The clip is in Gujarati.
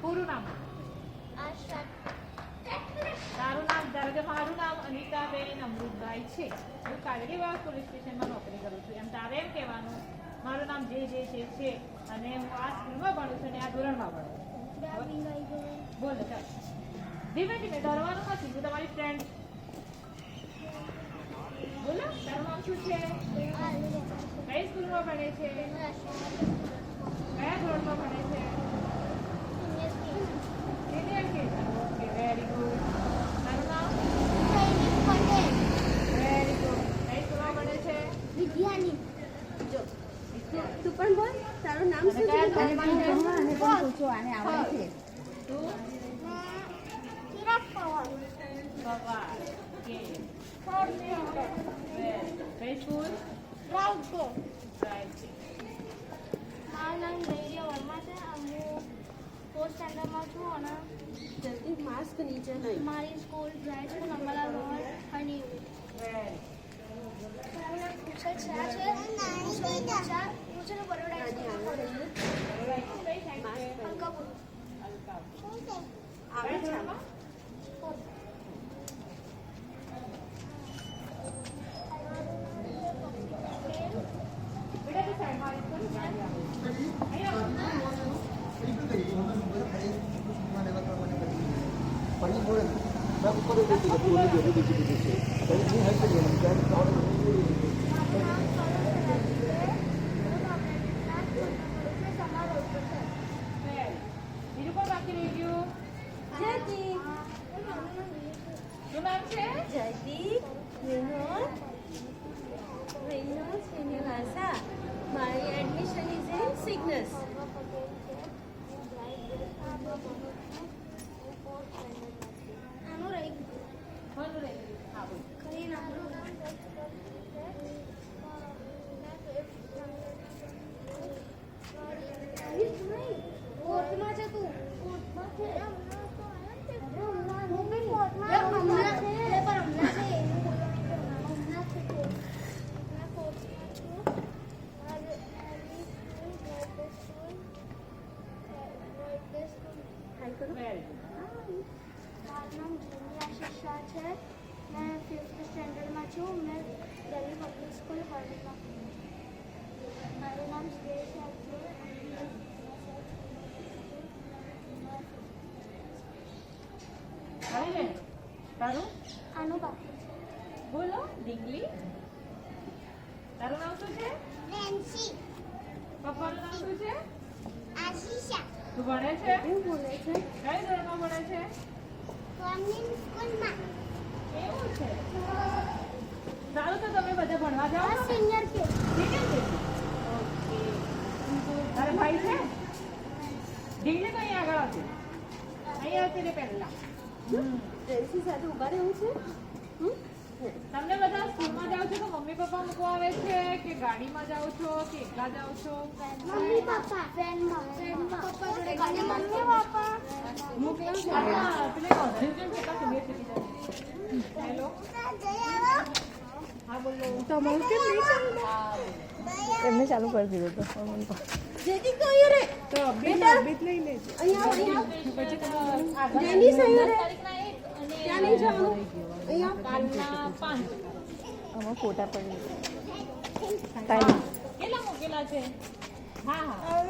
પૂરું નામ તારું નામ ધારો કે મારું નામ અનિતાબેન અમૃતભાઈ છે. હું કાગડીવાવ પોલીસ સ્ટેશનમાં નોકરી કરું છું. એમ તારે એમ કહેવાનું મારું નામ જે છે અને હું આ સ્કૂલમાં ભણું છું અને આ ધોરણમાં ભણું છું. બોલો ચાલ ધીમે ધીમે ડરવાનું નથી. હું તમારી ફ્રેન્ડ. બોલો તારું નામ શું છે? કઈ સ્કૂલમાં ભણે છે? કયા ધોરણમાં ભણે છે? સિનિયર કે? Okay very good. તારું નામ? Very good. કઈ સ્કૂલમાં ભણે છે? વિદ્યાની. જો તું પણ બોલ તારું નામ શું છે? અને અને પણ પૂછો આને આવડે છે. તું પવાર કે કઈ સ્કૂલ? રાઈટ. મારું નામ ધૈર્ય વર્મા છે. હું 4th સ્ટાન્ડર્ડમાં છું અને જલ્દી માસ્ક નીચે નહીં. મારી સ્કૂલ જાય છે નંબલા રોડ હની. વેરી મારું નામ કુશલ શાહ છે. હું છે ને બરોડા અંકાપુર. આવે છે બેટા તું સાઈડમાં બીજું કોણ બાકી રહી ગયું? શું નામ છે? જયદીપ વિનોદ શ્રીનિવાસા. મારી એડમિશન ઇઝ ઇન સિગ્નસ. આનું રહી કોણ રહી ગયું? હા બોલ. કઈ નામ કોર્ટમાં છે તું. કોર્ટમાં છે. હું બી કોર્ટમાં હમણાં છે. પણ હમણાં છે. હમણાં છે કોર્ટ. હમણાં કોર્ટમાં છું. હાઈ કરો. Very good. મારું નામ જુનિયા આશિષ શાહ છે. મેં 5th સ્ટેન્ડર્ડમાં છું. મેં દિલ્હી પબ્લિક સ્કૂલ કોલેજમાં. મારું નામ શ્રેય શાહ છે. આવી ને તારું આનું બાકી છે. બોલો ડીંગલી. તારું નામ શું છે? નેન્સી પપ્પાનું નામ શું છે? આશિષા તું ભણે છે? શું બોલે છે? કઈ ધોરણમાં ભણે છે? કોન્વેન્ટ સ્કૂલમાં. એવું છે. સારું તો તમે બધા ભણવા જાઓ છો ને? સિનિયર કે ઠીક છે. ઓકે. તારા ભાઈ છે? ડીંગલી તો અહીંયા આગળ આવશે. અહીંયા આવશે ને પહેલા. જેન્સી સાથે ઊભા રહેવું છે. તમને બધા સ્કૂલમાં જાઓ છો તો મમ્મી પપ્પા મૂકવા આવે છે કે ગાડીમાં જાઓ છો કે એકલા જાઓ છો? મમ્મી પપ્પા ફ્રેન્ડમાં પપ્પા જોડે ગાડી મમ્મી પપ્પા પેલે કોન્ફ્યુઝન છે કે સિનિયર સિટીઝન. હેલો હા બોલો. તમારું કેમ નહીં ચાલુ? હા એમને ચાલુ કરી દીધું તો જેદી તો રે તો બેટા લઈ લેજો. અહીંયા પછી જેની સહી રે. ત્યાં નહીં જવાનું. અહીંયા કાલના 5 આમાં ફોટા પડી કેટલા મૂકેલા છે? હા હા